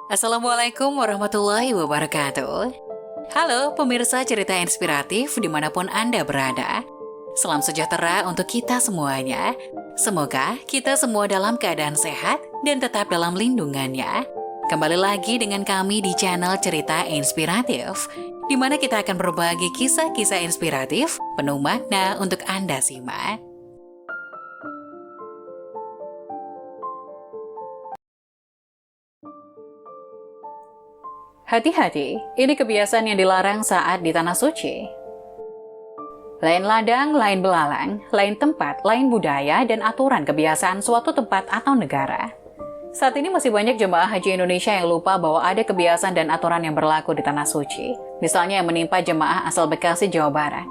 Assalamualaikum warahmatullahi wabarakatuh. Halo pemirsa cerita inspiratif dimanapun Anda berada. Salam sejahtera untuk kita semuanya. Semoga kita semua dalam keadaan sehat dan tetap dalam lindungannya. Kembali lagi dengan kami di channel Cerita Inspiratif, di mana kita akan berbagi kisah-kisah inspiratif penuh makna untuk Anda simak. Hati-hati, ini kebiasaan yang dilarang saat di Tanah Suci. Lain ladang, lain belalang, lain tempat, lain budaya, dan aturan kebiasaan suatu tempat atau negara. Saat ini masih banyak jemaah haji Indonesia yang lupa bahwa ada kebiasaan dan aturan yang berlaku di Tanah Suci. Misalnya yang menimpa jemaah asal Bekasi, Jawa Barat.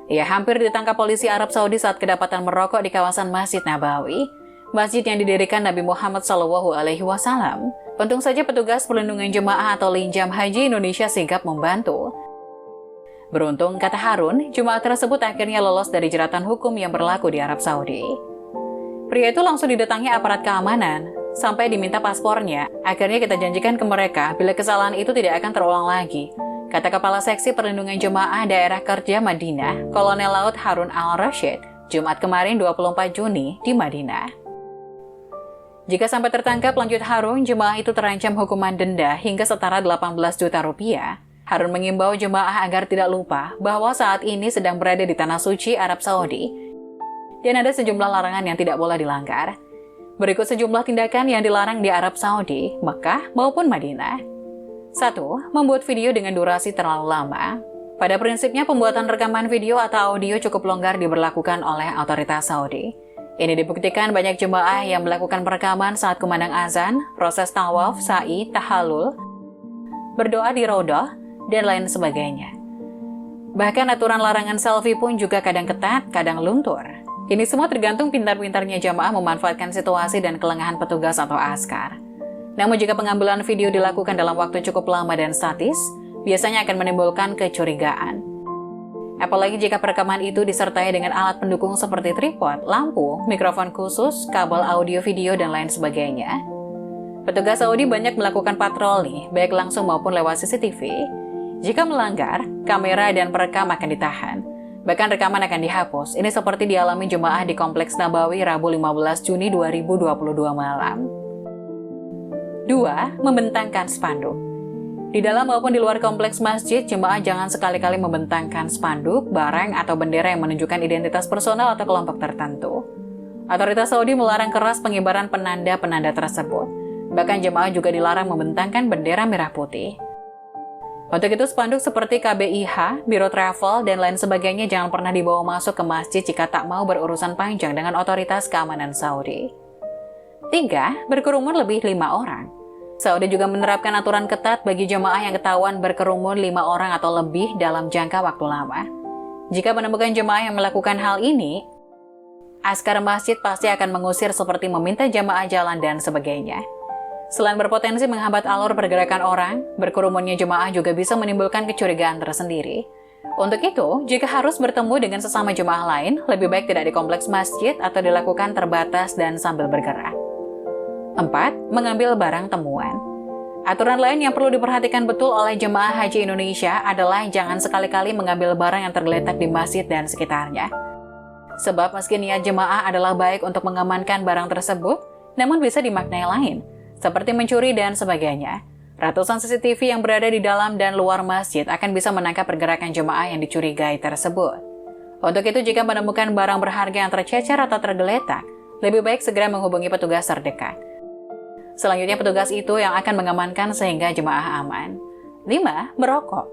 Ia hampir ditangkap polisi Arab Saudi saat kedapatan merokok di kawasan Masjid Nabawi, masjid yang didirikan Nabi Muhammad SAW. Untung saja petugas perlindungan jemaah atau Linjam Haji Indonesia sigap membantu. Beruntung, kata Harun, jemaah tersebut akhirnya lolos dari jeratan hukum yang berlaku di Arab Saudi. Pria itu langsung didatangi aparat keamanan, sampai diminta paspornya. Akhirnya kita janjikan ke mereka bila kesalahan itu tidak akan terulang lagi, kata Kepala Seksi Perlindungan Jemaah Daerah Kerja Madinah, Kolonel Laut Harun Al-Rashid, Jumat kemarin 24 Juni di Madinah. Jika sampai tertangkap, lanjut Harun, jemaah itu terancam hukuman denda hingga setara 18 juta rupiah. Harun mengimbau jemaah agar tidak lupa bahwa saat ini sedang berada di Tanah Suci Arab Saudi dan ada sejumlah larangan yang tidak boleh dilanggar. Berikut sejumlah tindakan yang dilarang di Arab Saudi, Mekah maupun Madinah. 1. Membuat video dengan durasi terlalu lama. Pada prinsipnya, pembuatan rekaman video atau audio cukup longgar diberlakukan oleh otoritas Saudi. Ini dibuktikan banyak jemaah yang melakukan perekaman saat kumandang azan, proses tawaf, sa'i, tahallul, berdoa di Raudhah, dan lain sebagainya. Bahkan aturan larangan selfie pun juga kadang ketat, kadang luntur. Ini semua tergantung pintar-pintarnya jemaah memanfaatkan situasi dan kelengahan petugas atau askar. Namun jika pengambilan video dilakukan dalam waktu cukup lama dan statis, biasanya akan menimbulkan kecurigaan. Apalagi jika perekaman itu disertai dengan alat pendukung seperti tripod, lampu, mikrofon khusus, kabel audio video, dan lain sebagainya. Petugas Saudi banyak melakukan patroli, baik langsung maupun lewat CCTV. Jika melanggar, kamera dan perekam akan ditahan. Bahkan rekaman akan dihapus. Ini seperti dialami jemaah di Kompleks Nabawi Rabu 15 Juni 2022 malam. 2. Membentangkan spanduk. Di dalam maupun di luar kompleks masjid, jemaah jangan sekali-kali membentangkan spanduk, barang, atau bendera yang menunjukkan identitas personal atau kelompok tertentu. Otoritas Saudi melarang keras pengibaran penanda-penanda tersebut. Bahkan jemaah juga dilarang membentangkan bendera merah putih. Untuk itu, spanduk seperti KBIH, Biro Travel, dan lain sebagainya jangan pernah dibawa masuk ke masjid jika tak mau berurusan panjang dengan otoritas keamanan Saudi. 3. Berkerumun lebih 5 orang. Saudi juga menerapkan aturan ketat bagi jemaah yang ketahuan berkerumun 5 orang atau lebih dalam jangka waktu lama. Jika menemukan jemaah yang melakukan hal ini, askar masjid pasti akan mengusir seperti meminta jemaah jalan dan sebagainya. Selain berpotensi menghambat alur pergerakan orang, berkerumunnya jemaah juga bisa menimbulkan kecurigaan tersendiri. Untuk itu, jika harus bertemu dengan sesama jemaah lain, lebih baik tidak di kompleks masjid atau dilakukan terbatas dan sambil bergerak. 4. Mengambil barang temuan. Aturan lain yang perlu diperhatikan betul oleh jemaah haji Indonesia adalah jangan sekali-kali mengambil barang yang tergeletak di masjid dan sekitarnya. Sebab meski niat jemaah adalah baik untuk mengamankan barang tersebut, namun bisa dimaknai lain, seperti mencuri dan sebagainya. Ratusan CCTV yang berada di dalam dan luar masjid akan bisa menangkap pergerakan jemaah yang dicurigai tersebut. Untuk itu, jika menemukan barang berharga yang tercecer atau tergeletak, lebih baik segera menghubungi petugas terdekat. Selanjutnya petugas itu yang akan mengamankan sehingga jemaah aman. 5. Merokok.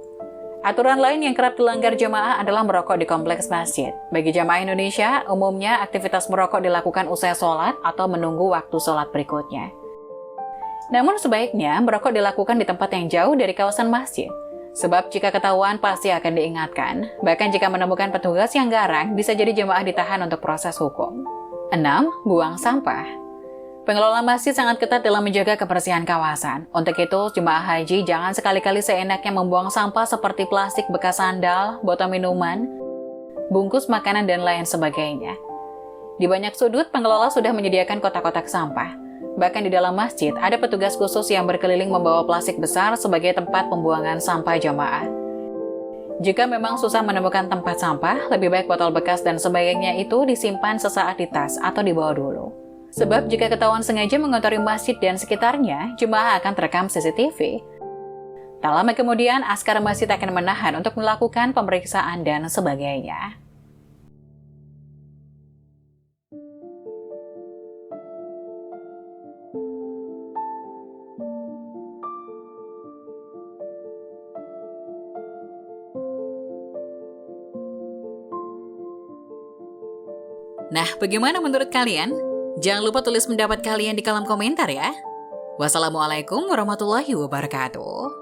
Aturan lain yang kerap dilanggar jemaah adalah merokok di kompleks masjid. Bagi jemaah Indonesia, umumnya aktivitas merokok dilakukan usai sholat atau menunggu waktu sholat berikutnya. Namun sebaiknya merokok dilakukan di tempat yang jauh dari kawasan masjid. Sebab jika ketahuan pasti akan diingatkan. Bahkan jika menemukan petugas yang garang, bisa jadi jemaah ditahan untuk proses hukum. 6. Buang sampah. Pengelola masjid sangat ketat dalam menjaga kebersihan kawasan. Untuk itu, jemaah haji jangan sekali-kali seenaknya membuang sampah seperti plastik bekas sandal, botol minuman, bungkus makanan, dan lain sebagainya. Di banyak sudut, pengelola sudah menyediakan kotak-kotak sampah. Bahkan di dalam masjid, ada petugas khusus yang berkeliling membawa plastik besar sebagai tempat pembuangan sampah jamaah. Jika memang susah menemukan tempat sampah, lebih baik botol bekas dan sebagainya itu disimpan sesaat di tas atau dibawa dulu. Sebab jika ketahuan sengaja mengotori masjid dan sekitarnya, jemaah akan terekam CCTV. Tak lama kemudian, askar masjid akan menahan untuk melakukan pemeriksaan dan sebagainya. Nah, bagaimana menurut kalian? Jangan lupa tulis pendapat kalian di kolom komentar ya. Wassalamualaikum warahmatullahi wabarakatuh.